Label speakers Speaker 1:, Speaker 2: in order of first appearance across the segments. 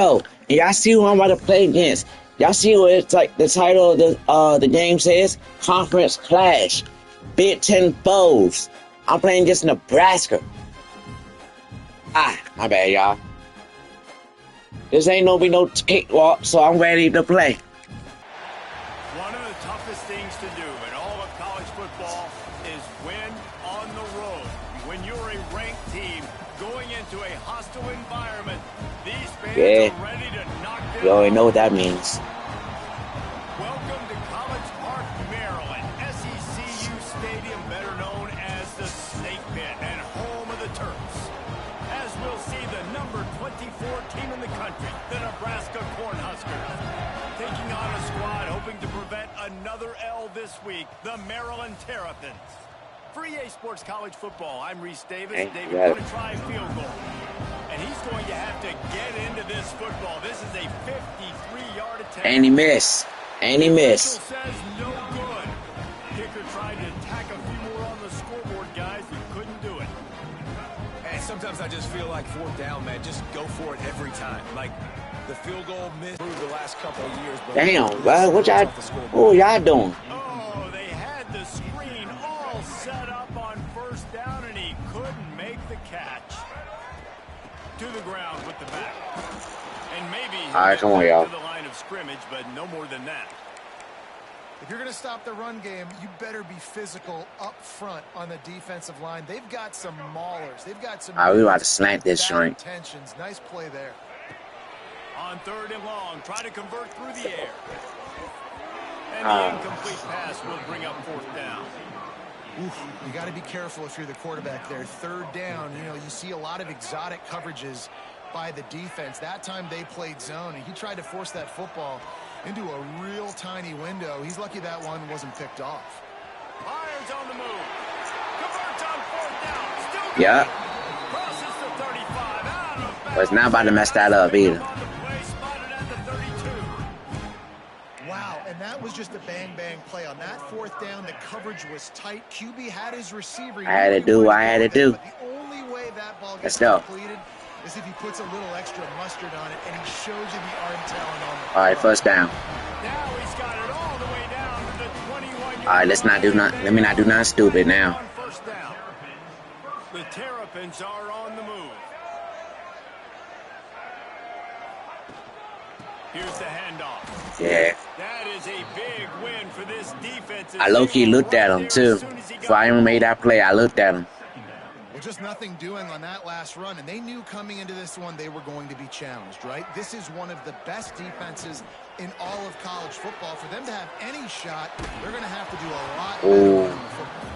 Speaker 1: Oh, y'all see who I'm about to play against? Y'all see what it's like? The title of the game says Conference Clash, Big Ten Foes. I'm playing against Nebraska. My bad, y'all. This ain't no cakewalk, so I'm ready to play.
Speaker 2: One of the toughest things to do in all of college football is win on the road. When you're a ranked team going into a hostile environment, these fans are ready to knock them
Speaker 1: You already
Speaker 2: out.
Speaker 1: know what that means.
Speaker 2: Welcome to College Park, Maryland, SECU Stadium, better known as the Snake Pit and home of the Terps. As we'll see the number 24 team in the country, the Nebraska Cornhuskers, taking on a squad hoping to prevent another L this week, the Maryland Terrapins. For EA Sports College Football, I'm Reese Davis. David going to try field goal. And he's going to have to get into this football. This is a 53-yard attempt.
Speaker 1: And he missed. And he missed.
Speaker 2: Says no good. Kicker tried to tack a few more on the scoreboard, guys, but couldn't do it.
Speaker 3: And sometimes I just feel like fourth down, man. Just go for it every time. Like the field goal missed through the last couple of years. But
Speaker 1: damn, bro, what y'all doing?
Speaker 2: Oh, they had the screen all set up on first down, and he couldn't make the catch. To the ground with the back. And maybe
Speaker 1: all right, come on, y'all.
Speaker 2: To the line of scrimmage, but no more than that.
Speaker 4: If you're going to stop the run game, you better be physical up front on the defensive line. They've got some maulers. They've got some.
Speaker 1: All right, we about to slant this joint.
Speaker 4: Intentions. Nice play there.
Speaker 2: On third and long, try to convert through the air. And the incomplete pass will bring up fourth down.
Speaker 4: Oof, you got to be careful if you're the quarterback there. Third down, you see a lot of exotic coverages by the defense. That time they played zone, and he tried to force that football into a real tiny window. He's lucky that one wasn't picked off.
Speaker 2: Lions on the move. Converts on fourth down. Still good.
Speaker 1: Yeah.
Speaker 2: Crosses the 35. Out of bounds.
Speaker 1: But it's not about to mess that up either.
Speaker 4: Wow, and that was just a bang-bang play. On that fourth down, the coverage was tight. QB had his receiver.
Speaker 1: I had to do what I had to do.
Speaker 4: But the only way that ball
Speaker 1: Let's
Speaker 4: gets
Speaker 1: go.
Speaker 4: completed is if he puts a little extra mustard on it, and he shows you the arm talent on it.
Speaker 1: All right, first down.
Speaker 2: Now he's got it all the way down to the 21-yard
Speaker 1: All right, let's not do nothing. Let me not do nothing stupid now.
Speaker 2: First down. The Terrapins are on the move. Here's the handoff.
Speaker 1: Yeah.
Speaker 2: That is a big win for this defense.
Speaker 1: I low-key looked at him, too. Before I even made that play, I looked at him.
Speaker 4: Well, just nothing doing on that last run, and they knew coming into this one they were going to be challenged, right? This is one of the best defenses in all of college football. For them to have any shot, they're going to have to do a lot better on the football.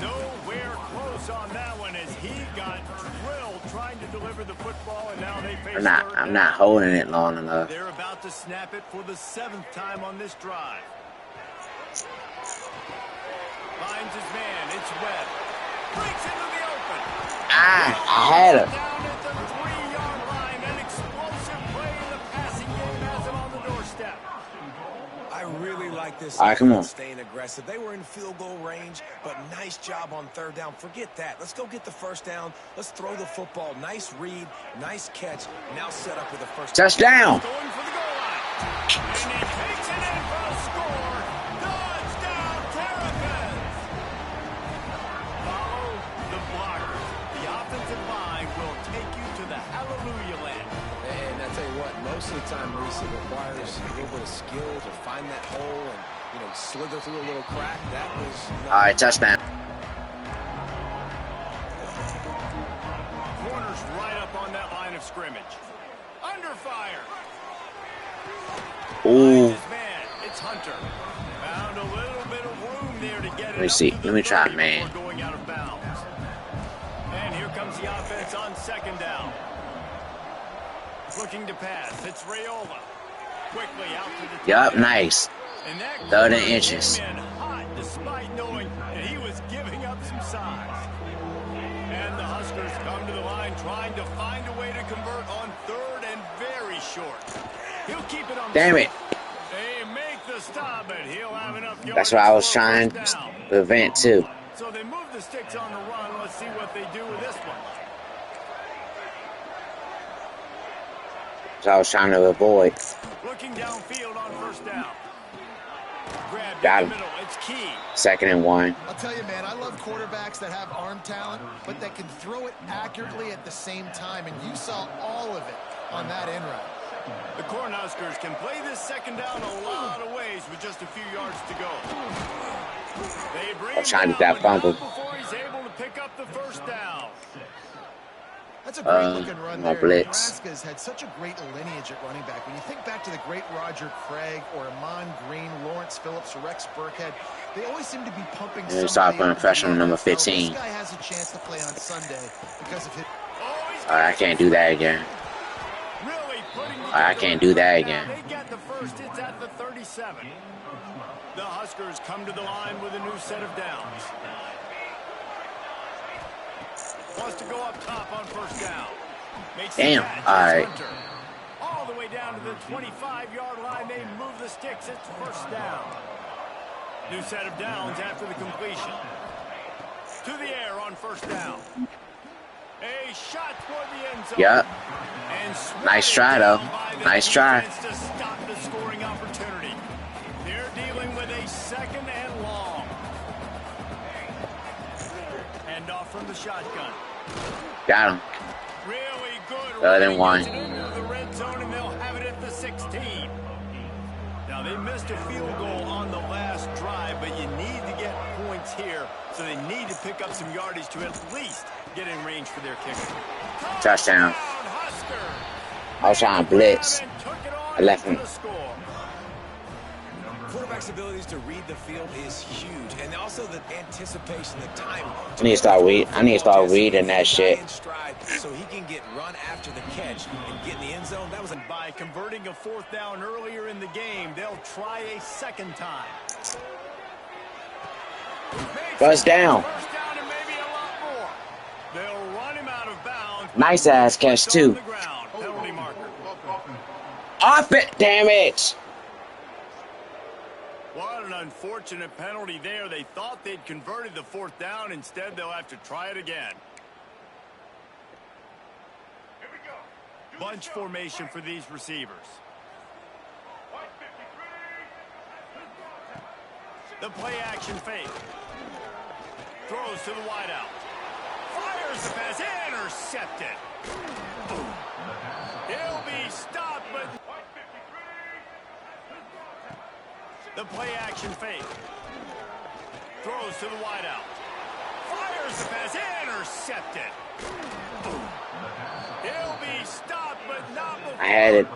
Speaker 2: Nowhere close on that one as he got drilled trying to deliver the football, and now they face
Speaker 1: I'm not holding it long enough.
Speaker 2: They're about to snap it for the 7th time on this drive. Finds his man. It's Webb. Breaks into the open.
Speaker 1: I had him.
Speaker 2: Down at the 3-yard line. An explosive play in the passing game has him on the doorstep.
Speaker 3: I really like this.
Speaker 1: All right, come on.
Speaker 3: Staying aggressive. They were in field goal range, but nice job on third down. Forget that. Let's go get the first down. Let's throw the football. Nice read, nice catch. Now set up with the first
Speaker 1: touchdown.
Speaker 2: Going for the goal line. And he takes it in for a score. Touchdown, Terrapins. Follow the blockers. The offensive line will take you to the hallelujah land.
Speaker 3: And I tell you what, most of the time, Reese, it requires a little bit of skill to find that hole and, slither through a little crack. That was
Speaker 1: All right, touchdown.
Speaker 2: Corners right up on that line of scrimmage. Under fire.
Speaker 1: Ooh.
Speaker 2: His man, it's Hunter. Found a little bit of room there to get it.
Speaker 1: Let me see. Let me try, man.
Speaker 2: Going out of bounds. And here comes the offense on second down. Looking to pass. It's Raiola. Quickly out to the
Speaker 1: Yup, nice.
Speaker 2: And that
Speaker 1: 30 inches.
Speaker 2: came in hot despite knowing that he was giving up some size. And the Huskers come to the line trying to find a way to convert on third and very short. He'll keep it on.
Speaker 1: Damn it.
Speaker 2: They make the stop, but he'll have enough yards.
Speaker 1: That's what I was trying to prevent, too.
Speaker 2: So they move the sticks on the run. Let's see what they do with this one.
Speaker 1: So I was trying to avoid.
Speaker 2: Looking downfield on first down. Grabbed
Speaker 1: Got
Speaker 2: in
Speaker 1: him.
Speaker 2: the middle. It's key.
Speaker 1: 2nd and 1.
Speaker 4: I'll tell you, man, I love quarterbacks that have arm talent, but that can throw it accurately at the same time, and you saw all of it on that in route.
Speaker 2: The Cornhuskers can play this second down a lot of ways with just a few yards to go. They bring
Speaker 1: I'm trying to
Speaker 2: him
Speaker 1: get that
Speaker 2: down,
Speaker 1: fumble.
Speaker 2: but not before he's able to pick up the first down.
Speaker 4: That's a great looking run
Speaker 1: no
Speaker 4: there.
Speaker 1: blitz.
Speaker 4: Nebraska's had such a great lineage at running back. When you think back to the great Roger Craig or Amon Green, Lawrence Phillips, or Rex Burkhead, they always seem to be pumping
Speaker 1: And
Speaker 4: somebody
Speaker 1: putting
Speaker 4: up
Speaker 1: pressure on number
Speaker 4: NFL. This
Speaker 1: 15.
Speaker 4: guy has a chance to play on Sunday because of his...
Speaker 1: I can't do that again.
Speaker 2: Really putting
Speaker 1: I can't do that again.
Speaker 2: They get the first. It's at the 37. The Huskers come to the line with a new set of downs. Wants to go up top on first down. Makes
Speaker 1: Damn.
Speaker 2: the catch.
Speaker 1: All right.
Speaker 2: Hunter. All the way down to the 25-yard line. They move the sticks. It's first down. New set of downs after the completion. To the air on first down. A shot toward the end zone.
Speaker 1: Yep.
Speaker 2: And
Speaker 1: Nice try, though. Nice try.
Speaker 2: To stop the scoring opportunity. They're dealing with a second and long. Hand off from the shotgun.
Speaker 1: Got him.
Speaker 2: Really good.
Speaker 1: 3rd and 1.
Speaker 2: Into the red zone, and they'll have it at the 16. Now, they missed a field goal on the last drive, but you need to get points here, so they need to pick up some yardage to at least get in range for their kicker.
Speaker 1: Touchdown. I was trying to blitz. I left him.
Speaker 3: Quarterback's abilities to read the field is huge, and also the anticipation, the time.
Speaker 1: I need to start reading that shit.
Speaker 3: So he can get run after the catch and get in the end zone. That was
Speaker 2: by converting a fourth down earlier in the game. They'll try a second time.
Speaker 1: First down.
Speaker 2: First down and maybe a lot more. They'll run him out of bounds.
Speaker 1: Nice ass catch too.
Speaker 2: Penalty marker.
Speaker 1: Off it, damn it.
Speaker 2: What an unfortunate penalty there. They thought they'd converted the fourth down. Instead, they'll have to try it again. Bunch formation for these receivers. The play action fake. Throws to the wideout. Fires the pass. Intercepted. He'll be stopped, but the play action fake. Throws to the wideout. Fires the pass. Intercepted. He'll be stopped, but not before.
Speaker 1: I had it.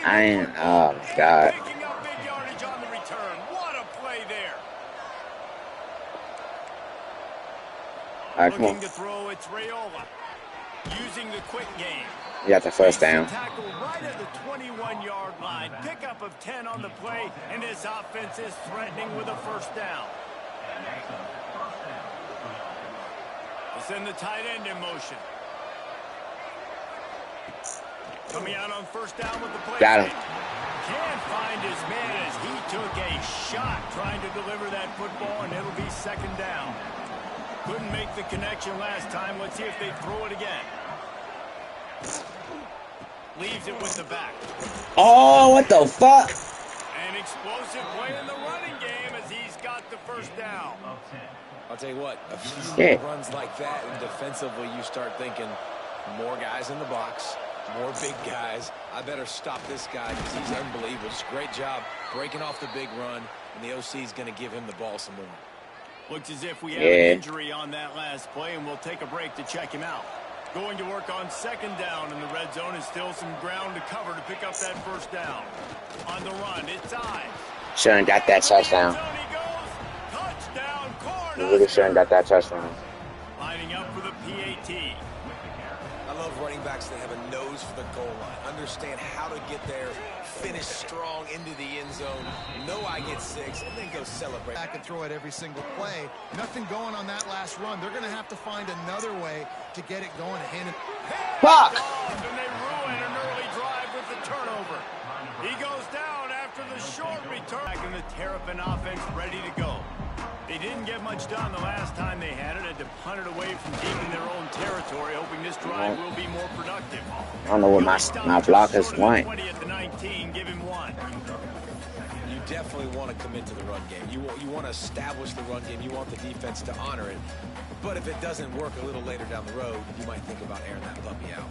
Speaker 1: I ain't. Oh my God.
Speaker 2: Picking up big yardage on the return. What a play there.
Speaker 1: All right, come
Speaker 2: Looking
Speaker 1: on.
Speaker 2: to throw, it's Rayola. Using the quick game.
Speaker 1: You got the first down.
Speaker 2: Tackle right at the 21-yard line. Pickup of 10 on the play, and this offense is threatening with a first down. They send the tight end in motion. Coming out on first down with the play.
Speaker 1: Got him.
Speaker 2: Can't find his man as he took a shot trying to deliver that football, and it'll be second down. Couldn't make the connection last time. Let's see if they throw it again. Leaves it with the back.
Speaker 1: Oh, what the fuck?
Speaker 2: An explosive play in the running game as he's got the first down.
Speaker 3: I'll tell you what, a few
Speaker 1: Shit.
Speaker 3: runs like that, and defensively you start thinking more guys in the box, more big guys. I better stop this guy because he's unbelievable. Just great job breaking off the big run, and the OC is going to give him the ball some more.
Speaker 2: Looks as if we have an injury on that last play, and we'll take a break to check him out. Going to work on second down in the red zone, and still some ground to cover to pick up that first down. On the run, it's Ives.
Speaker 1: Shouldn't got that touchdown.
Speaker 2: Touchdown,
Speaker 1: We really shouldn't got that touchdown.
Speaker 2: lining up for the PAT.
Speaker 3: I love running backs that have a nose for the goal line, understand how to get there, finish strong into the end zone, know I get 6, and then go celebrate.
Speaker 4: Back and throw it every single play. Nothing going on that last run. They're going to have to find another way to get it going.
Speaker 1: Fuck!
Speaker 2: And they ruin an early drive with the turnover. He goes down after the short return. Back in the Terrapin offense, ready to go. They didn't get much done the last time they had it. Had to punt it away from deep in their own territory, hoping this drive will be more productive.
Speaker 1: I don't know what my blockers want.
Speaker 2: 20 at the 19, give him one.
Speaker 3: You definitely want to commit to the run game. You want to establish the run game. You want the defense to honor it. But if it doesn't work a little later down the road, you might think about airing that puppy out.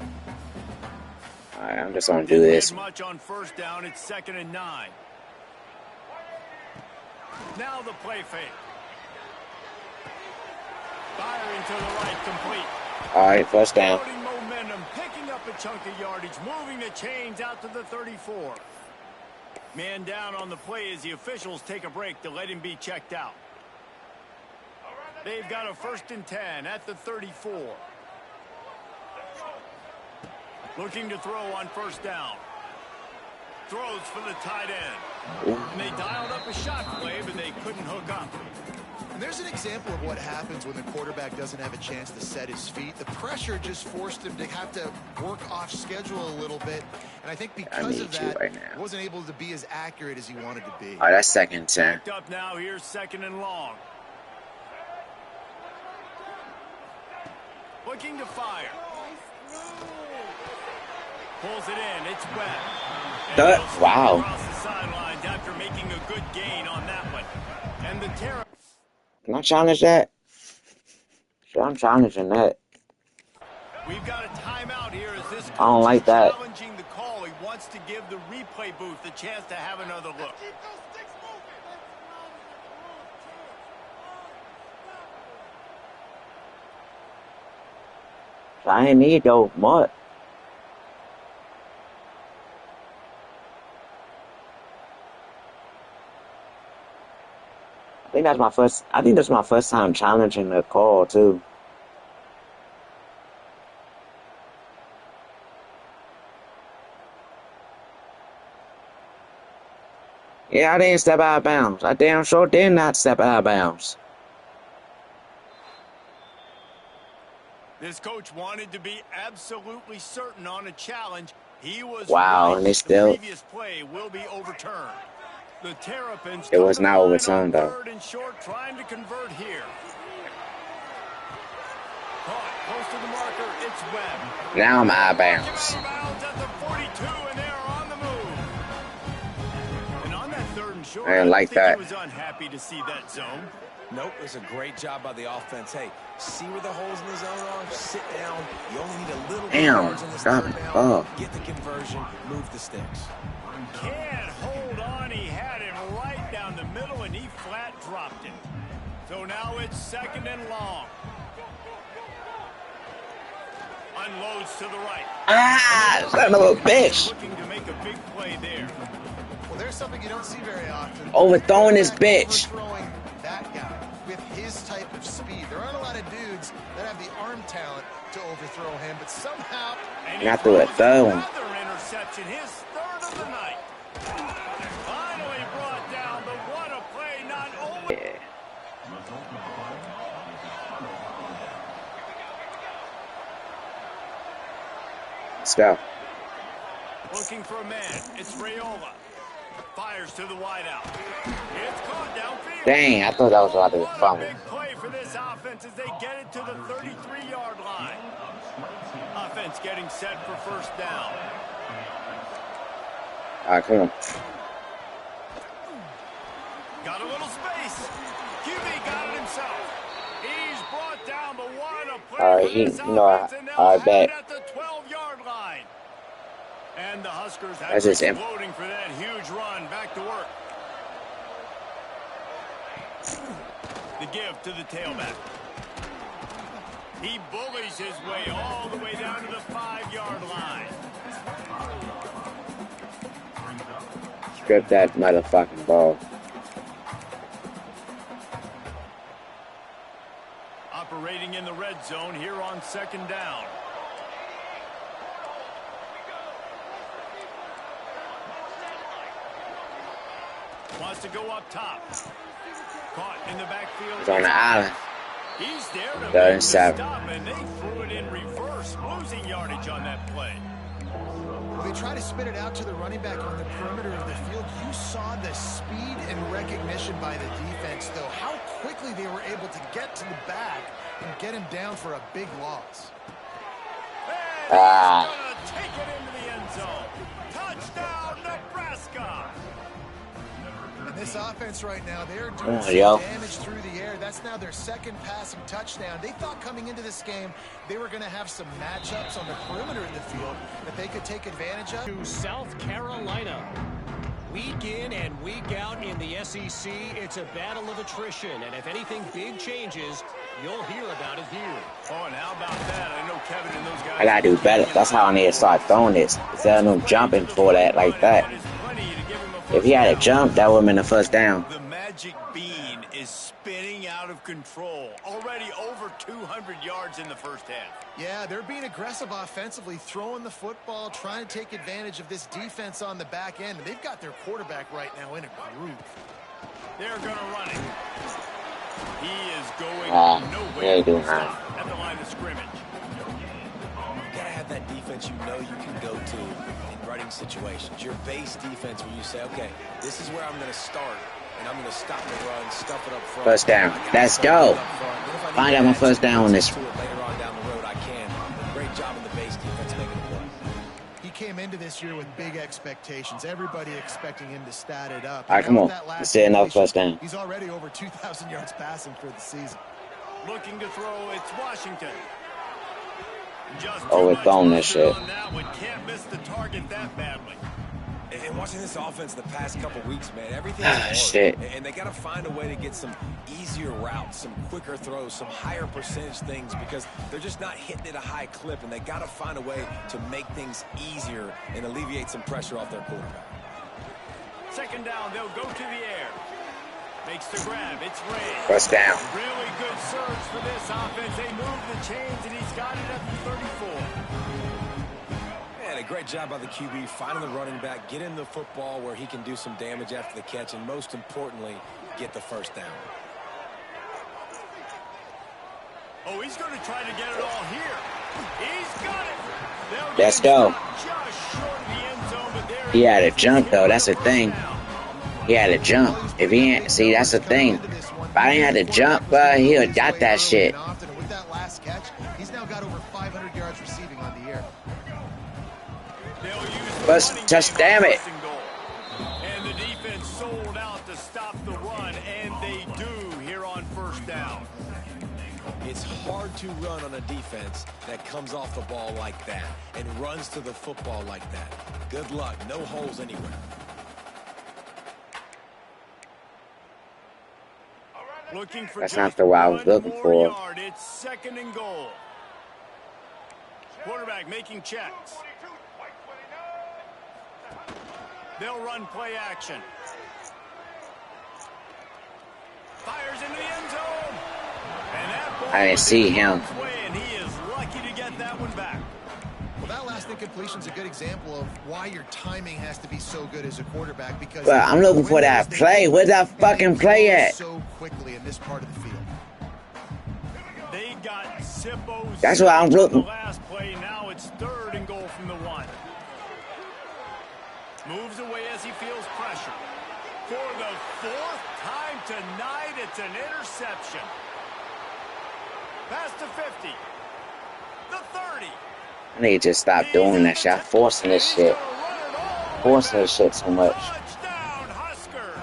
Speaker 1: All right, I'm just gonna do this.
Speaker 2: Much on first down. It's 2nd and 9. Now the play fake. Firing to the right, complete.
Speaker 1: All right, first down.
Speaker 2: Building momentum, picking up a chunk of yardage, moving the chains out to the 34. Man down on the play as the officials take a break to let him be checked out. They've got a 1st and 10 at the 34. Looking to throw on first down. Throws for the tight end. And they dialed up a shot play, but they couldn't hook up.
Speaker 4: And there's an example of what happens when the quarterback doesn't have a chance to set his feet. The pressure just forced him to have to work off schedule a little bit. And I think because of that, he wasn't able to be as accurate as he wanted to be.
Speaker 1: All right, that's 2nd and 10.
Speaker 2: Backed up now, here's 2nd and long. Looking to fire. Pulls it in, it's Webb.
Speaker 1: Wow.
Speaker 2: Across the sidelines after making a good gain on that one. And the Terrapins.
Speaker 1: Can I challenge that? Sure, I'm challenging that.
Speaker 2: We've got a timeout here as this coach
Speaker 1: I don't like that.
Speaker 2: challenging the call. He wants to give the replay booth the chance to have another look.
Speaker 1: I ain't need no much. I think that's my first time challenging the call too. Yeah, I didn't step out of bounds. I damn sure did not step out of bounds.
Speaker 2: This coach wanted to be absolutely certain on a challenge. He was
Speaker 1: wow,
Speaker 2: right.
Speaker 1: and they still.
Speaker 2: The previous play will be overturned. The Terrapins.
Speaker 1: It was not overturned though.
Speaker 2: 3rd and short, trying to convert here. Caught close to the marker. It's Webb.
Speaker 1: Now I'm out of bounds.
Speaker 2: At the 42, and they're on the move. And on that 3rd and short,
Speaker 1: I didn't like that.
Speaker 2: He was unhappy to see that zone.
Speaker 3: Nope, it was a great job by the offense. Hey, see where the holes in the zone are? Sit down. You only need a little bit of yards in this third down. Get the conversion, move the sticks.
Speaker 2: Can't hold on. He had him right down the middle, and he flat dropped it. So now it's 2nd and long. Unloads to the right.
Speaker 1: Son of a bitch.
Speaker 2: Looking to make a big play there.
Speaker 4: Well, there's something you don't see very often.
Speaker 1: Overthrowing this bitch.
Speaker 4: Overthrowing that guy with his type of speed. There aren't a lot of dudes that have the arm talent to overthrow him, but somehow.
Speaker 1: And I threw a third one.
Speaker 2: Another interception, his 3rd of the night. Finally brought down, but what a play, not only.
Speaker 1: Yeah. Let's go.
Speaker 2: Looking for a man. It's Raiola. Fires to the wideout. It's caught downfield.
Speaker 1: Dang, I thought that was about to be
Speaker 2: What a
Speaker 1: fumble.
Speaker 2: big play for this offense as they get it to the 33-yard line. Offense getting set for first down.
Speaker 1: All right, come on.
Speaker 2: Got a little space. QB got it himself. He's brought down, but what a play
Speaker 1: All right,
Speaker 2: for this offense, and they'll
Speaker 1: I
Speaker 2: have
Speaker 1: bet.
Speaker 2: it at the 12-yard line. And the Huskers have
Speaker 1: That's just
Speaker 2: exploding for that huge run. Back to work. The give to the tailback. He bullies his way all the way down to the 5-yard line.
Speaker 1: Strip that motherfucking ball.
Speaker 2: Operating in the red zone here on 2nd down. Wants to go up top. Caught in the backfield.
Speaker 1: He's on the island.
Speaker 2: He's there to
Speaker 1: 3rd and
Speaker 2: make the
Speaker 1: 7.
Speaker 2: stop, and they threw it in reverse, losing yardage on that play.
Speaker 4: Well, they try to spit it out to the running back on the perimeter of the field. You saw the speed and recognition by the defense, though. How quickly they were able to get to the back and get him down for a big loss.
Speaker 2: And he's going to take it into the end zone. Touchdown, Nebraska.
Speaker 4: And this offense right now, they're doing some damage through the air. That's now their second passing touchdown. They thought coming into this game they were going to have some matchups on the perimeter of the field that they could take advantage of.
Speaker 5: To South Carolina. Week in and week out in the SEC, it's a battle of attrition. And if anything big changes, you'll hear about it here.
Speaker 2: Oh, and how about that? I know Kevin and those guys.
Speaker 1: I gotta do better. That's how I need to start throwing this. Instead of him jumping for that like that. If he had a jump, that would have been the first down.
Speaker 2: The magic bean is spinning out of control. Already over 200 yards in the first half.
Speaker 4: Yeah, they're being aggressive offensively, throwing the football, trying to take advantage of this defense on the back end. They've got their quarterback right now in a groove.
Speaker 2: They're going to run it. He is going nowhere at the line of scrimmage.
Speaker 3: You got to have that defense you can go to in running situations. Your base defense where you say, okay, this is where I'm going to start, and I'm going to stop the run, stuff it up front.
Speaker 1: First down. Let's go. Find out my first down on this.
Speaker 3: Later on down the road, I can. Great job in the base defense making a play.
Speaker 4: He came into this year with big expectations. Everybody expecting him to stat it up.
Speaker 1: All right, come on. Let's see another first down.
Speaker 4: He's already over 2,000 yards passing for the season.
Speaker 2: Looking to throw, it's Washington.
Speaker 1: Oh, we're throwing this shit.
Speaker 2: Can't miss the target that badly.
Speaker 3: And watching this offense the past couple weeks, man, everything's hard.
Speaker 1: Shit.
Speaker 3: And they got to find a way to get some easier routes, some quicker throws, some higher percentage things because they're just not hitting at a high clip, and they got to find a way to make things easier and alleviate some pressure off their quarterback.
Speaker 2: Second down, they'll go to the air. Makes the grab. It's Ray.
Speaker 1: First down.
Speaker 2: Really good surge for this offense. They move the chains, and he's got it at the 34.
Speaker 3: Man, a great job by the QB finding the running back, getting the football where he can do some damage after the catch, and most importantly, get the first down.
Speaker 2: Oh, he's going to try to get it all here. He's got it.
Speaker 1: Let's go.
Speaker 2: Just short of the end zone, but there
Speaker 1: He had a jump, though. That's the thing. He had a jump. If he ain't, see, that's the thing. If I didn't have to jump, he would have got that shit.
Speaker 4: With that last catch, he's now got over 500 yards receiving on the air.
Speaker 1: But just damn it.
Speaker 2: And the defense sold out to stop the run, and they do here on first down.
Speaker 3: It's hard to run on a defense that comes off the ball like that and runs to the football like that. Good luck. No holes anywhere.
Speaker 2: Looking for
Speaker 1: That's not the way I was looking for.
Speaker 2: Yard. It's second and goal. Quarterback making checks. They'll run play action. Fires into the end zone. And that ball
Speaker 1: I didn't see him.
Speaker 2: and he is lucky to get that one back.
Speaker 4: Well, that last incompletion is a good example of why your timing has to be so good as a quarterback because
Speaker 1: But I'm looking for that play. Where's that fucking play at?
Speaker 4: So quickly in this part of the field.
Speaker 2: They got Sippos.
Speaker 1: That's what I'm looking.
Speaker 2: The last play, now it's third and goal from the 1. Moves away as he feels pressure. For the 4th time tonight, it's an interception. Past the 50. The 30.
Speaker 1: I need to just stop doing that shit. I'm forcing this shit. Forcing this shit so much.
Speaker 2: Touchdown, Huskers.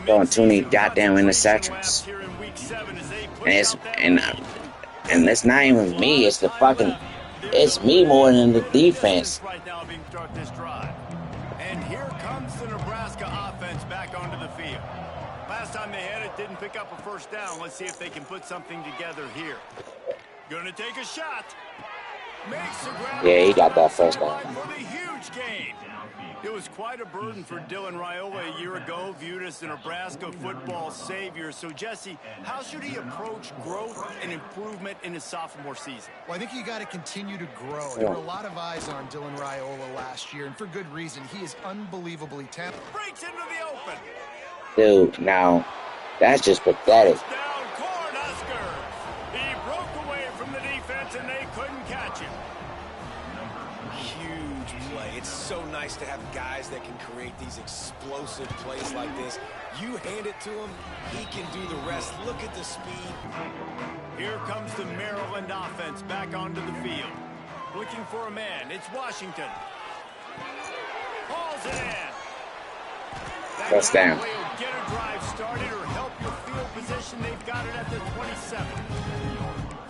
Speaker 1: Throwing too many goddamn interceptions. And it's not even me. It's the fucking. It's me more than the defense.
Speaker 2: Right now being start this drive. And here comes the Nebraska offense back onto the field. Last time they had it, didn't pick up a first down. Let's see if they can put something together here. Gonna take a shot. Makes the grab.
Speaker 1: Yeah, he got that first down.
Speaker 2: For the huge gain. It was quite a burden for Dylan Raiola a year ago, viewed as the Nebraska football savior. So, Jesse, how should he approach growth and improvement in his sophomore season?
Speaker 4: Well, I think you got to continue to grow. There were a lot of eyes on Dylan Raiola last year, and for good reason. He is unbelievably talented.
Speaker 2: Breaks into the open.
Speaker 1: Dude, now, that's just pathetic.
Speaker 2: Down Cornhuskers. He broke away from the defense, and they couldn't catch him.
Speaker 3: so nice to have guys that can create these explosive plays like this. You hand it to him, he can do the rest. Look at the speed.
Speaker 2: Here comes the Maryland offense back onto the field. Looking for a man. It's Washington. Hauls it in.
Speaker 1: First down.
Speaker 2: That will get a drive started or help your field position. They've got it at the 27.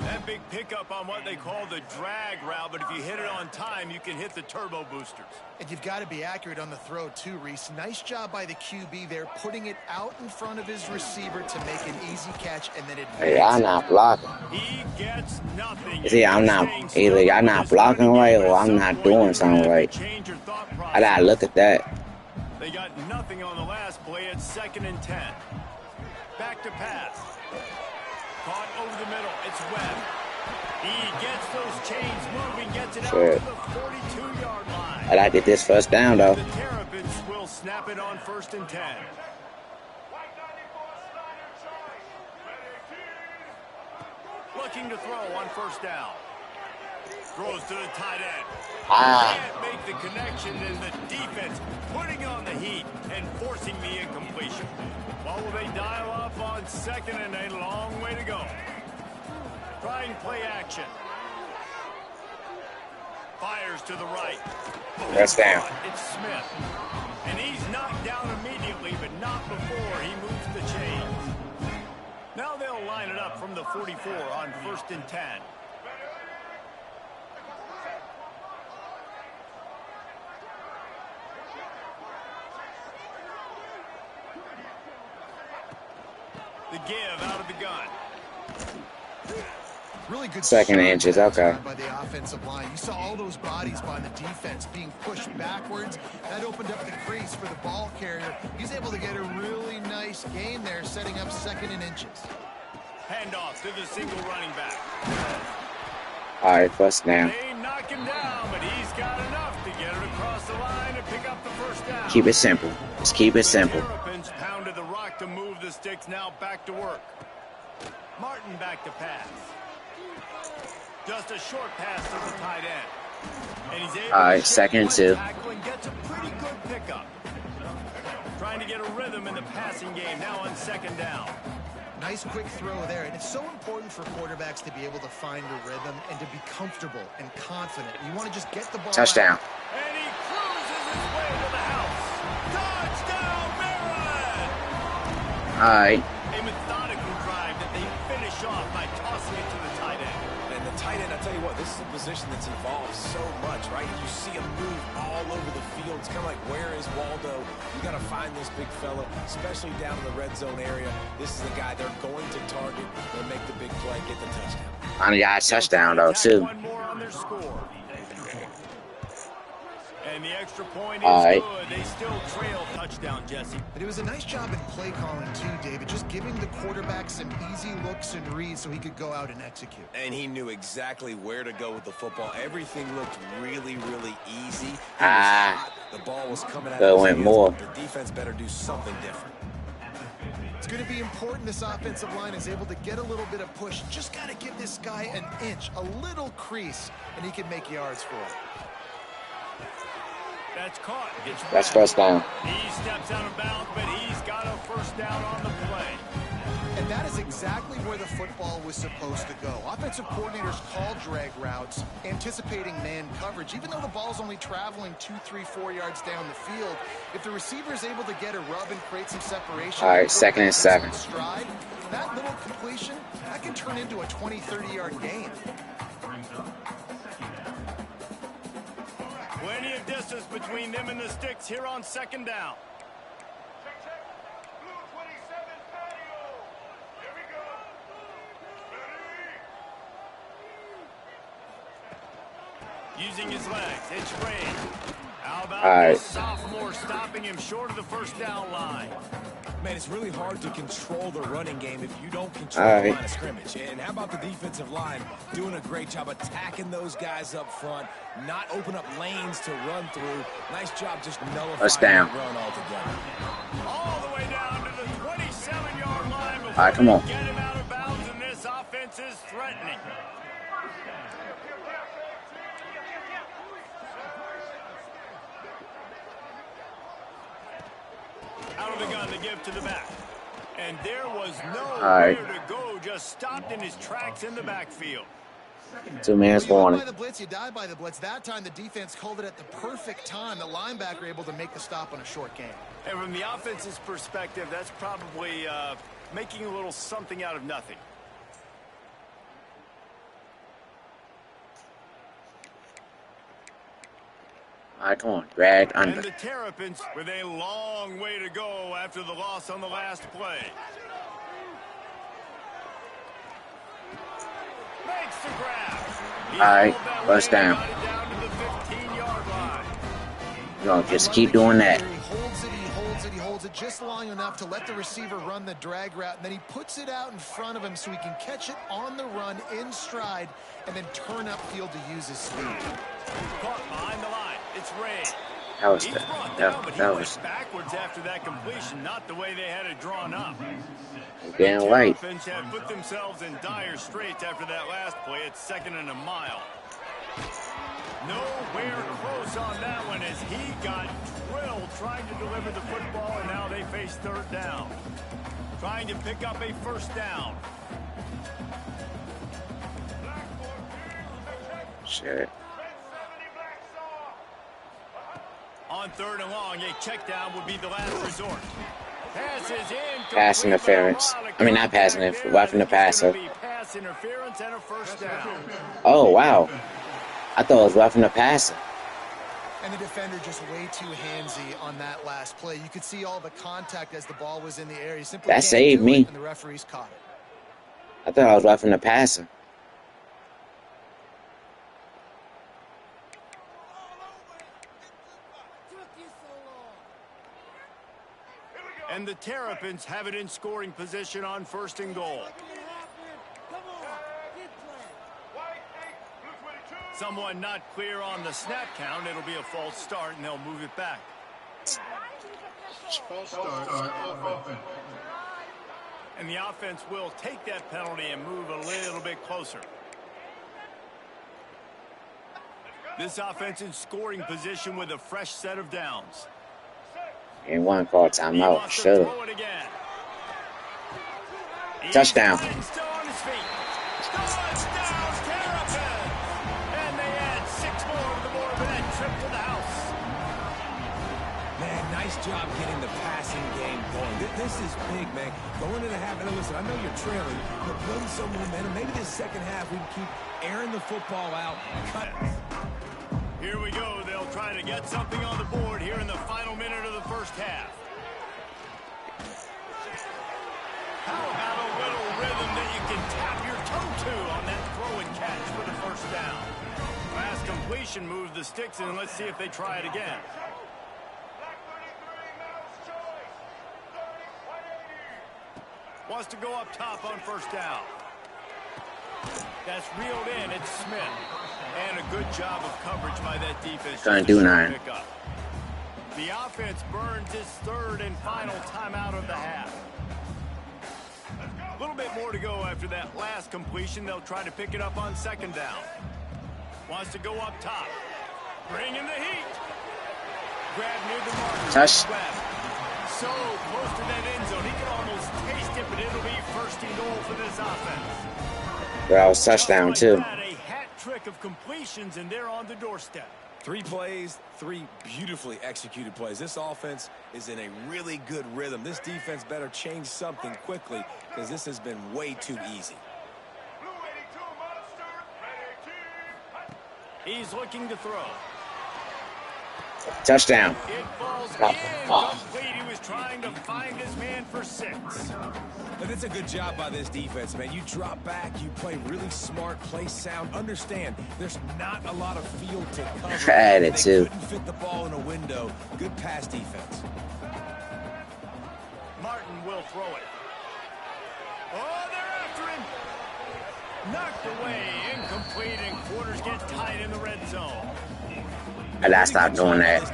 Speaker 2: That big pickup on what they call the drag route, but if you hit it on time, you can hit the turbo boosters.
Speaker 4: And you've got to be accurate on the throw too, Reese. Nice job by the QB there, putting it out in front of his receiver to make an easy catch and then advance.
Speaker 1: Hey, I'm not blocking.
Speaker 2: He gets nothing.
Speaker 1: See, I'm not, either y'all not blocking right or I'm not doing something right. I gotta look at that.
Speaker 2: They got nothing on the last play. It's 2nd and 10. Back to pass. Caught over the middle. It's Webb. He gets those chains moving, gets it out to the 42-yard line.
Speaker 1: I gotta get this first down, though.
Speaker 2: The Terrapins will snap it on 1st and 10. Looking to throw on 1st down. Throws to the tight end. Can't make the connection, and the defense putting on the heat and forcing the incompletion. Well, will they dial up on 2nd and a long way to go? Trying play action. Fires to the right.
Speaker 1: First down.
Speaker 2: It's Smith. And he's knocked down immediately, but not before he moves the chains. Now they'll line it up from the 44 on 1st and 10. The give out of the gun.
Speaker 4: Really good
Speaker 1: 2nd inches, okay.
Speaker 4: By the offensive line. You saw all those bodies by the defense being pushed backwards. That opened up the crease for the ball carrier. He's able to get a really nice gain there, setting up 2nd and inches.
Speaker 2: Handoff to the single running back.
Speaker 1: All right, first down.
Speaker 2: They knock him down, but he's got enough to get it across the line and pick up the 1st down.
Speaker 1: Keep it simple. Just keep it simple.
Speaker 2: The Terrapins pounded the rock to move the sticks. Now back to work. Martin back to pass. Just a short pass to the tight end. And he's able
Speaker 1: All right,
Speaker 2: to
Speaker 1: 2nd and 2.
Speaker 2: and gets a pretty good pickup. Trying to get a rhythm in the passing game now on 2nd down.
Speaker 4: Nice quick throw there, and it's so important for quarterbacks to be able to find a rhythm and to be comfortable and confident. You want to just get the ball
Speaker 1: Touchdown.
Speaker 4: out.
Speaker 2: And he cruises his way to the house. Touchdown, Maryland!
Speaker 1: All right.
Speaker 2: A methodical drive that they finish off by tossing it to the tight end.
Speaker 3: And the tight end, I tell you what, this is a position that's evolved so much, right? You see him move all over the field. It's kind of like, where is Waldo? You got to find this big fella, especially down in the red zone area. This is the guy they're going to target. They'll make the big play, get the touchdown.
Speaker 1: Finally got a touchdown, though, too.
Speaker 2: One more on their score. And the extra point is
Speaker 1: All right.
Speaker 2: good. They still trail. Touchdown, Jesse.
Speaker 4: But it was a nice job in play calling too, David, just giving the quarterback some easy looks and reads so he could go out and execute.
Speaker 3: And he knew exactly where to go with the football. Everything looked really, really easy. He was hot. The ball was coming out of his
Speaker 1: went
Speaker 3: hands.
Speaker 1: more.
Speaker 3: The defense better do something different.
Speaker 4: It's going to be important this offensive line is able to get a little bit of push. Just got to give this guy an inch, a little crease, and he can make yards for it.
Speaker 2: That's caught.
Speaker 1: That's first down.
Speaker 2: He steps out of bounds, but he's got a 1st down on the play.
Speaker 4: And that is exactly where the football was supposed to go. Offensive coordinators call drag routes, anticipating man coverage. Even though the ball's only traveling 2, 3, 4 yards down the field, if the receiver is able to get a rub and create some separation.
Speaker 1: All right, 2nd and 7.
Speaker 4: Stride, that little completion, that can turn into a 20, 30-yard gain.
Speaker 2: Plenty of distance between them and the sticks here on 2nd down. Using his legs, it's Ray. How about the sophomore stopping him short of the 1st down line?
Speaker 3: Man, it's really hard to control the running game if you don't control the line of scrimmage. And how about the defensive line doing a great job attacking those guys up front, not open up lanes to run through. Nice job just nullifying the run altogether.
Speaker 2: All the way down to the 27-yard line before
Speaker 1: All right, come on.
Speaker 2: they get him out of bounds, and this offense is threatening. the gun to give to the back. And there was
Speaker 1: right.
Speaker 2: nowhere to go, just stopped in his tracks in the backfield.
Speaker 1: 2 minutes warning.
Speaker 4: By the blitz, you die by the blitz. That time the defense called it at the perfect time. The linebacker able to make the stop on a short game.
Speaker 2: And from the offense's perspective, that's probably making a little something out of nothing.
Speaker 1: All right, come on, drag under.
Speaker 2: And the Terrapins with a long way to go after the loss on the last play. Makes the grab.
Speaker 1: All right, first down. We're going to just keep doing that.
Speaker 4: He holds it just long enough to let the receiver run the drag route, and then he puts it out in front of him so he can catch it on the run in stride and then turn upfield to use his speed.
Speaker 2: Caught behind the line. It's Ray.
Speaker 1: That was
Speaker 2: He's
Speaker 1: the,
Speaker 2: brought down, but he
Speaker 1: that
Speaker 2: went
Speaker 1: was
Speaker 2: backwards after that completion, not the way they had it drawn up.
Speaker 1: damn right.
Speaker 2: Terrapins have put themselves in dire straits after that last play. It's 2nd and a mile. Nowhere close on that one as he got drilled trying to deliver the football, and now they face 3rd down. Trying to pick up a 1st down.
Speaker 1: Shit.
Speaker 2: On 3rd and long, a check down would be the last resort. Passes in.
Speaker 1: Pass interference. I mean, not pass interference, roughing the passer.
Speaker 2: Pass interference and a 1st down.
Speaker 1: Oh, wow. I thought it was roughing the passer.
Speaker 4: And the defender just way too handsy on that last play. You could see all the contact as the ball was in the air. He simply
Speaker 1: That
Speaker 4: can't
Speaker 1: saved
Speaker 4: do
Speaker 1: me.
Speaker 4: it, and the referees caught it.
Speaker 1: I thought I was roughing the passer.
Speaker 2: And the Terrapins have it in scoring position on 1st and goal. Someone not clear on the snap count. It'll be a false start, and they'll move it back.
Speaker 6: False start. Offense.
Speaker 2: And the offense will take that penalty and move a little bit closer. This offense in scoring position with a fresh set of downs.
Speaker 1: Ain't one call timeout. Sure. Touchdown.
Speaker 2: Still on his feet. Touchdown, Terrapins! And they add 6 more to the board for that trip to the house.
Speaker 3: Man, nice job getting the passing game going. This is big, man. Going into the half, and listen, I know you're trailing, but building some momentum. Maybe this second half we can keep airing the football out.
Speaker 2: Here we go. They'll try to get something on the board here in the final minute of the 1st half. How about a little rhythm that you can tap your toe to on that throw and catch for the 1st down? Last completion moves the sticks, and let's see if they try it again. Wants to go up top on 1st down. That's reeled in. It's Smith. And a good job of coverage by that defense.
Speaker 1: Trying to do 9.
Speaker 2: The offense burns its 3rd and final timeout of the half. A little bit more to go after that last completion. They'll try to pick it up on 2nd down. Wants to go up top. Bring in the heat. Grab near the marker.
Speaker 1: Touch.
Speaker 2: So close to that end zone. He can almost taste it, but it'll be 1st and goal for this offense.
Speaker 1: That was touchdown, too.
Speaker 2: A hat trick of completions, and they're on the doorstep.
Speaker 3: 3 plays, 3 beautifully executed plays. This offense is in a really good rhythm. This defense better change something quickly because this has been way too easy.
Speaker 2: He's looking to throw.
Speaker 1: Touchdown.
Speaker 2: It falls incomplete. He was trying to find his man for 6.
Speaker 3: But it's a good job by this defense, man. You drop back, you play really smart, play sound. Understand, there's not a lot of field to cover.
Speaker 1: Added too.
Speaker 3: Couldn't fit the ball in a window. Good pass defense.
Speaker 2: Martin will throw it. Oh, they're after him. Knocked away, incomplete, and quarters get tight in the red zone.
Speaker 1: I gotta stop doing that.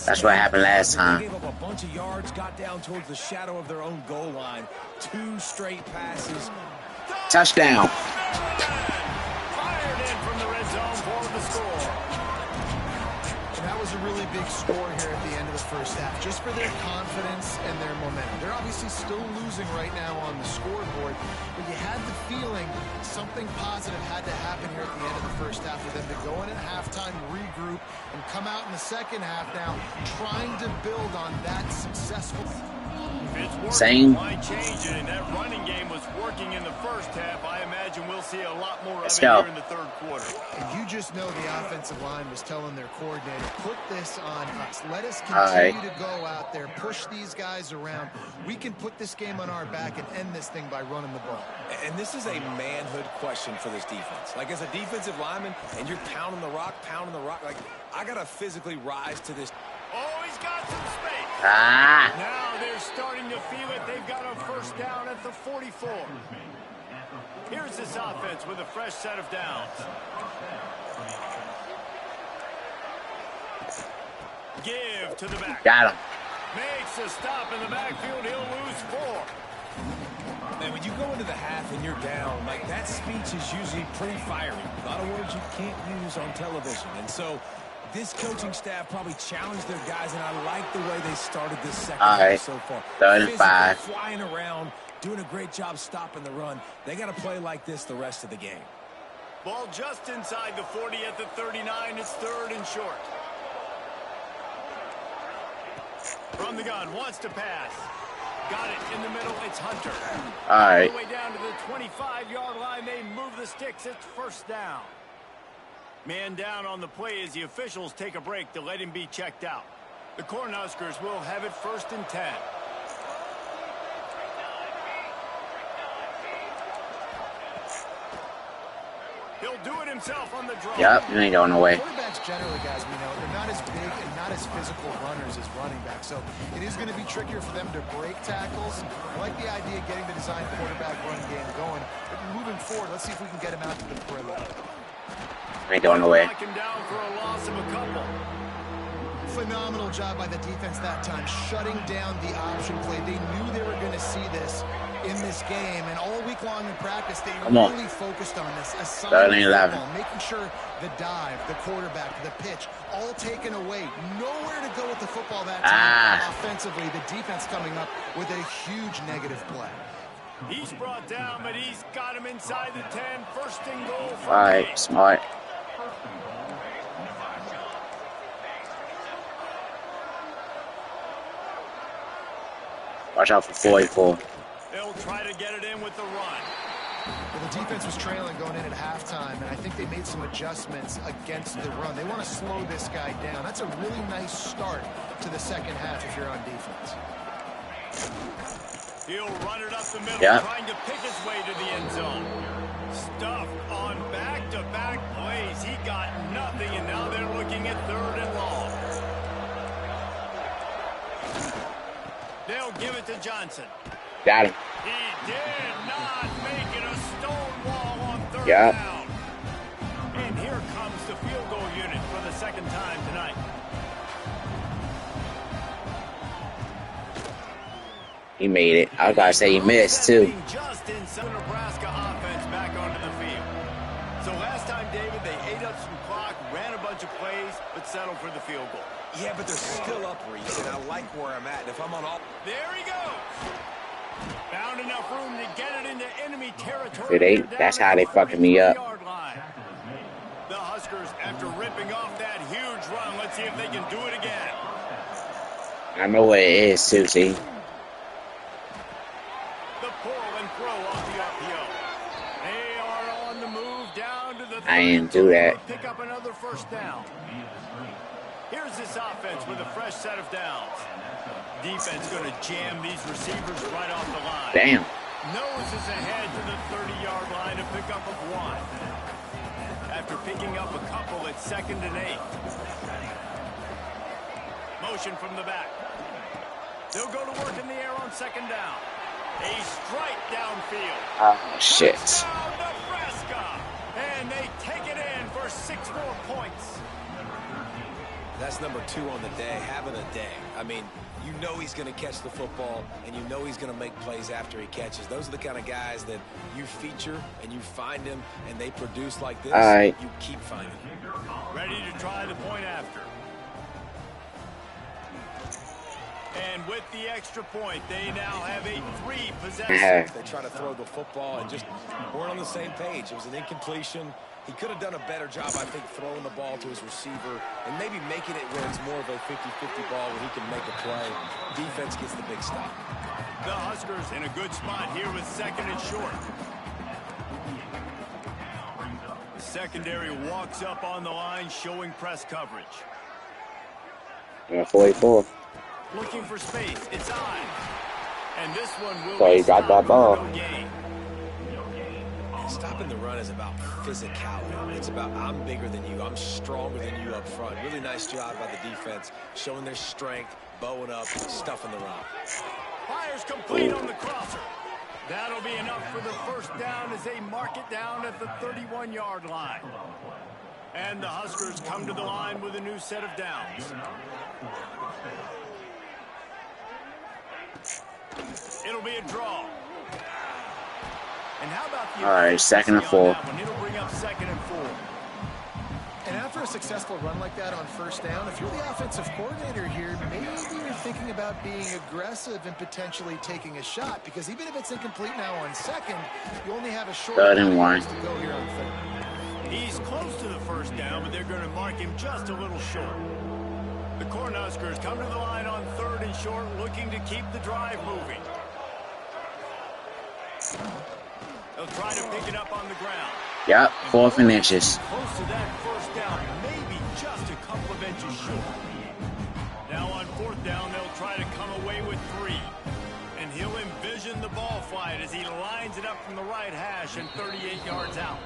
Speaker 1: That's what happened last time.
Speaker 3: Gave up a bunch of yards, got down towards the shadow of their own goal line. 2 straight passes.
Speaker 1: Touchdown.
Speaker 2: Fired in from the red zone for the score.
Speaker 4: And that was a really big score here at the end of the 1st half. just for their confidence and their momentum. They're obviously still losing right now on the scoreboard, but you had the feeling something positive had to happen here at the end of the first half for them to go in at halftime, regroup, and come out in the second half now trying to build on that successful.
Speaker 1: Same.
Speaker 2: Line change, and that running game was working in the first half. I imagine we'll see a lot more of it
Speaker 1: go.
Speaker 2: here in the third quarter.
Speaker 4: And you just know the offensive line was telling their coordinator, put this on us. Let us continue to go out there, push these guys around. We can put this game on our back and end this thing by running the ball.
Speaker 3: And this is a manhood question for this defense. Like, as a defensive lineman, and you're pounding the rock, like, I got to physically rise to this.
Speaker 2: Oh, he's got some space. Now they're starting to feel it. They've got a first down at the 44. Here's this offense with a fresh set of downs. Give to the back.
Speaker 1: Got him.
Speaker 2: Makes a stop in the backfield. He'll lose 4.
Speaker 3: And when you go into the half and you're down, like, that speech is usually pretty fiery. A lot of words you can't use on television. And so this coaching staff probably challenged their guys, and I like the way they started this second half so far.
Speaker 1: 35.
Speaker 3: Flying around, doing a great job stopping the run. They got to play like this the rest of the game.
Speaker 2: Ball just inside the 40 at the 39. It's third and short. From the gun, wants to pass. Got it in the middle. It's Hunter.
Speaker 1: All right.
Speaker 2: All the way down to the 25-yard line. They move the sticks. It's first down. Man down on the play as the officials take a break to let him be checked out. The Cornhuskers will have it first and 10. He'll do it himself on the draw.
Speaker 1: Yep, you ain't going away.
Speaker 4: Quarterbacks generally, guys, we know, they're not as big and not as physical runners as running backs. So it is going to be trickier for them to break tackles. I like the idea of getting the design quarterback run game going. But moving forward, let's see if we can get him out to the perimeter.
Speaker 1: Ain't going away.
Speaker 2: Knock him down for a loss of a couple.
Speaker 4: Phenomenal job by the defense that time, shutting down the option play. They knew they were going to see this in this game, and all week long in practice, they really focused on this. Making sure the dive, the quarterback, the pitch, all taken away. Nowhere to go with the football that time. Offensively, the defense coming up with a huge negative play.
Speaker 2: He's brought down, but he's got him inside the 10. First and goal for
Speaker 1: All right,
Speaker 2: Gabe.
Speaker 1: smart. Watch out for 44.
Speaker 2: They'll try to get it in with the run.
Speaker 4: Well, the defense was trailing going in at halftime, and I think they made some adjustments against the run. They want to slow this guy down. That's a really nice start to the second half if you're on defense.
Speaker 2: He'll run it up the middle,
Speaker 1: Yeah.
Speaker 2: trying to pick his way to the end zone. Stuffed on back-to-back plays. He got nothing, and now they're looking at third and long. They'll give it to Johnson.
Speaker 1: Got him.
Speaker 2: He did not make it a stone wall on third
Speaker 1: Yeah.
Speaker 2: down. And here comes the field goal unit for the second time tonight.
Speaker 1: He made it. I gotta say he missed too.
Speaker 2: Just inside the Nebraska offense back onto the field. So last time, David, they ate up some clock, ran a bunch of plays, but settled for the field goal.
Speaker 3: Yeah, but they're still up, Reese, and I like where I'm at. If I'm on all...
Speaker 2: There he goes. Found enough room to get it into enemy territory.
Speaker 1: Dude, that's how they fucking me up.
Speaker 2: The Huskers, after ripping off that huge run, let's see if they can do it again.
Speaker 1: I know what it is, Susie.
Speaker 2: The pull and throw off the RPO. They are on the move down to the...
Speaker 1: I didn't do that.
Speaker 2: Pick up another first down. Here's this offense with a fresh set of downs. Defense going to jam these receivers right off the line.
Speaker 1: Damn.
Speaker 2: Noses ahead to the 30-yard line to pick up of 1. After picking up a couple, it's 2nd and 8. Motion from the back. They'll go to work in the air on 2nd down. A strike downfield.
Speaker 1: Oh, shit.
Speaker 2: Touchdown, Nebraska! And they take it in for 6 more points.
Speaker 3: That's number 2 on the day, having a day. I mean, you know he's going to catch the football, and you know he's going to make plays after he catches. Those are the kind of guys that you feature, and you find them, and they produce like this.
Speaker 1: All right.
Speaker 3: You keep finding them.
Speaker 2: Ready to try the point after. with the extra point. They now have a 3-possession.
Speaker 3: They try to throw the football and just weren't on the same page. It was an incompletion. He could have done a better job, I think, throwing the ball to his receiver and maybe making it where it's more of a 50-50 ball where he can make a play. Defense gets the big stop.
Speaker 2: The Huskers in a good spot here with 2nd and short. The secondary walks up on the line, showing press coverage.
Speaker 1: 44.
Speaker 2: Looking for space. It's on. And this one will
Speaker 1: So he got that ball.
Speaker 3: Stopping the run is about physicality. It's about I'm bigger than you. I'm stronger than you up front. Really nice job by the defense, showing their strength, bowing up, stuffing the run.
Speaker 2: Fires complete on the crosser. That'll be enough for the first down as they mark it down at the 31-yard line. And the Huskers come to the line with a new set of downs. It'll be a draw. And how about the
Speaker 1: All right, 2nd and 4.
Speaker 2: It'll bring up 2nd and 4.
Speaker 4: And after a successful run like that on first down, if you're the offensive coordinator here, maybe you're thinking about being aggressive and potentially taking a shot, because even if it's incomplete now on 2nd, you only have a short
Speaker 1: 3rd and 1.
Speaker 4: to go here on 3rd.
Speaker 2: He's close to the first down, but they're going to mark him just a little short. The Cornhuskers come to the line on 3rd and short, looking to keep the drive moving. They'll try to pick it up on the ground.
Speaker 1: Yep, 4th and inches.
Speaker 2: Close to that first down, maybe just a couple of inches short. Now on 4th down, they'll try to come away with 3. And he'll envision the ball flight as he lines it up from the right hash and 38 yards out.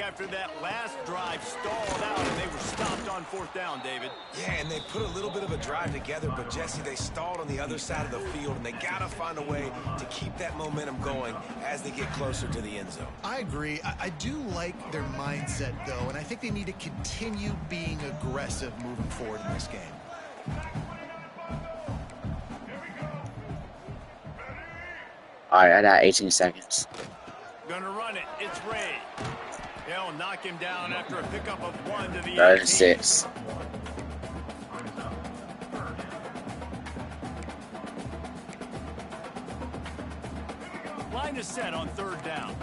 Speaker 2: After that last drive stalled out and they were stopped on 4th down, David.
Speaker 3: Yeah, and they put a little bit of a drive together, but Jesse, they stalled on the other side of the field, and they got to find a way to keep that momentum going as they get closer to the end zone.
Speaker 4: I agree. I do like their mindset, though, and I think they need to continue being aggressive moving forward in this game.
Speaker 1: All right, I got 18 seconds.
Speaker 2: Gonna run it. It's Ray. They'll knock him down after a pickup of 1 to the
Speaker 1: 3rd and 6.
Speaker 2: Line is set on 3rd down.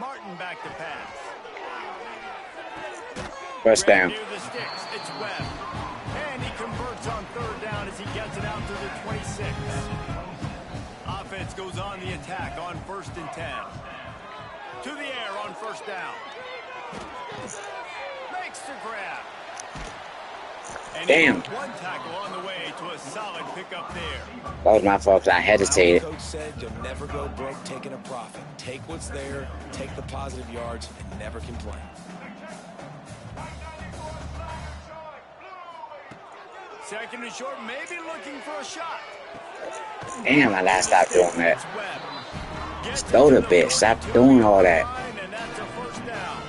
Speaker 2: Martin back to pass.
Speaker 1: First down.
Speaker 2: Near the sticks. It's Webb. And he converts on 3rd down as he gets it out to the 26. Offense goes on the attack on 1st and 10. To the air on 1st down. Makes the grab. And
Speaker 1: damn.
Speaker 2: One tackle on the way to a solid pickup there.
Speaker 1: That was my fault because I hesitated.
Speaker 3: Coach said you'll never go broke taking a profit. Take what's there, take the positive yards, and never complain.
Speaker 2: Second and short, maybe looking for a shot.
Speaker 1: Damn, I gotta stop doing that. Just throw the bitch. Stop doing all that.
Speaker 2: And that's a first down.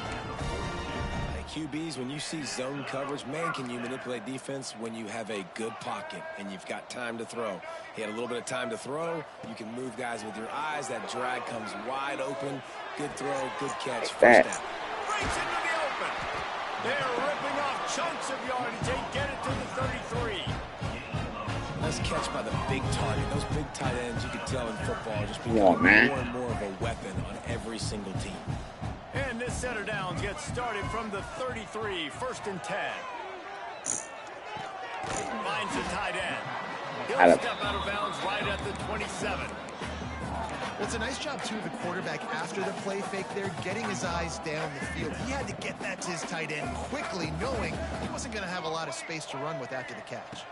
Speaker 3: Hey, QBs, when you see zone coverage, man, can you manipulate defense when you have a good pocket and you've got time to throw. He had a little bit of time to throw. You can move guys with your eyes. That drag comes wide open. Good throw, good catch. First down.
Speaker 2: Breaks into the open. They're ripping off chunks of yardage. They get it to the 33.
Speaker 3: Nice catch by the big target. Those big tight ends, you can tell in football, just become
Speaker 1: Come on, man.
Speaker 3: more and more of a weapon on every single team.
Speaker 2: And this set of downs gets started from the 33, 1st and 10. Finds the tight end. He'll step out of bounds right at the 27.
Speaker 4: Well, it's a nice job, too, of the quarterback after the play fake there, getting his eyes down the field. He had to get that to his tight end quickly, knowing he wasn't going to have a lot of space to run with after the catch.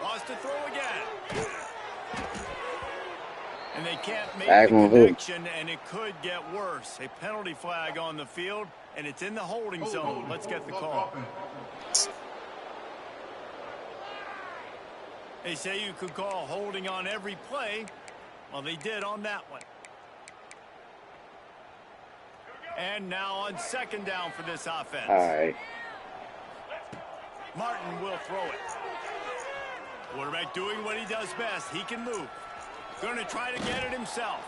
Speaker 2: Wants to throw again. And they can't make
Speaker 1: Flag
Speaker 2: the
Speaker 1: on who?
Speaker 2: connection, and it could get worse. A penalty flag on the field, and it's in the holding zone. Let's get the call. They say you could call holding on every play. Well, they did on that one. And now on 2nd down for this offense.
Speaker 1: All right.
Speaker 2: Martin will throw it. Quarterback doing what he does best. He can move. Going to try to get it himself.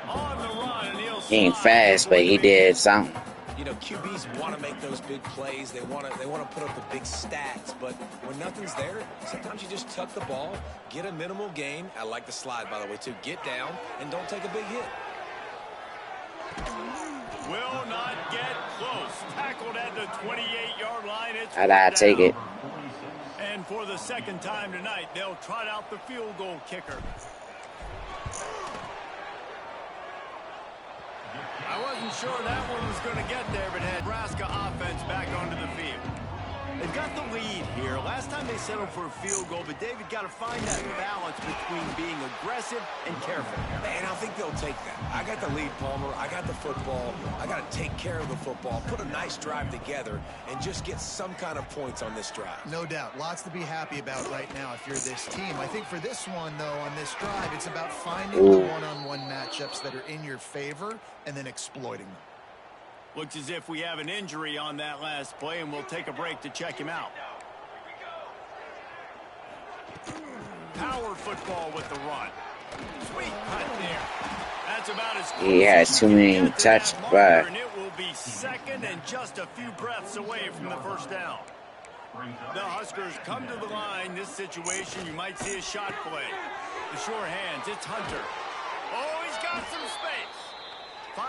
Speaker 2: On the run, and he'll
Speaker 1: He ain't fast, but he did something.
Speaker 3: You know, QBs want to make those big plays. They want to put up the big stats. But when nothing's there, sometimes you just tuck the ball, get a minimal gain. I like the slide, by the way, too. Get down and don't take a big hit.
Speaker 2: Will not get close. Tackled at the 28-yard line. It's
Speaker 1: I'd take it.
Speaker 2: And for the second time tonight, they'll trot out the field goal kicker. I wasn't sure that one was going to get there, but had Nebraska offense back onto the field. They've got the lead here. Last time they settled for a field goal, but David got to find that balance between being aggressive and careful.
Speaker 3: And I think they'll take that. I got the lead, Palmer. I got the football. I got to take care of the football, put a nice drive together, and just get some kind of points on this drive.
Speaker 4: No doubt. Lots to be happy about right now if you're this team. I think for this one, though, on this drive, it's about finding the one-on-one matchups that are in your favor and then exploiting them.
Speaker 2: Looks as if we have an injury on that last play, and we'll take a break to check him out. Power football with the run. Sweet cut there. That's about as close.
Speaker 1: He has too many touch, but
Speaker 2: and it will be second and just a few breaths away from the first down. The Huskers come to the line. This situation, you might see a shot play. The sure hands, it's Hunter. Oh, he's got some space.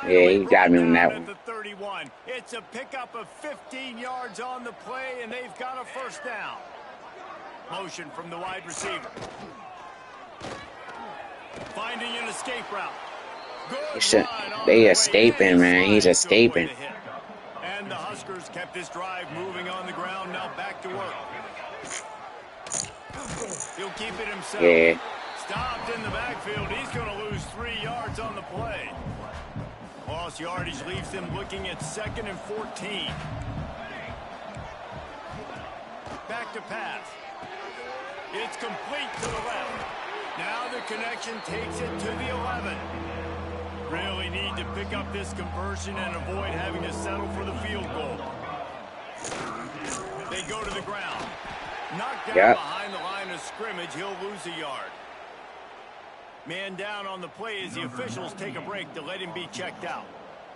Speaker 1: yeah, he got me on that one.
Speaker 2: The 31. It's a pickup of 15 yards on the play, and they've got a first down. Motion from the wide receiver. Finding an escape route. Good
Speaker 1: they escaping, man. He's escaping.
Speaker 2: And the Huskers kept this drive moving on the ground. Now back to work. He'll keep it himself.
Speaker 1: Yeah.
Speaker 2: Stopped in the backfield. He's going to lose 3 yards on the play. Lost yardage leaves them looking at 2nd and 14. Back to pass. It's complete to the left. Now the connection takes it to the 11. Really need to pick up this conversion and avoid having to settle for the field goal. They go to the ground. Knocked down behind the line of scrimmage. He'll lose a yard. Man down on the play as the officials take a break to let him be checked out.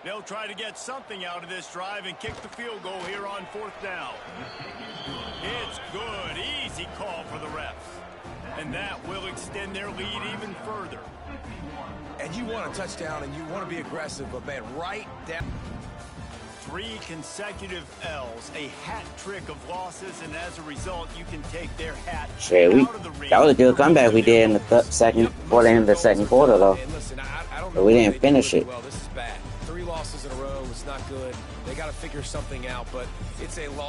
Speaker 2: They'll try to get something out of this drive and kick the field goal here on 4th down. It's good. Easy call for the refs. And that will extend their lead even further.
Speaker 3: And you want a touchdown and you want to be aggressive, but man, right down.
Speaker 2: 3 consecutive L's, a hat trick of losses, and as a result, you can take their hat out of the ring.
Speaker 1: That was a good comeback we did in the before the end of the second quarter, though.
Speaker 3: Listen, I don't know
Speaker 1: but we didn't finish it.
Speaker 3: Well, this is bad. 3 losses in a row. It's not good. They got to figure something out, but it's a loss.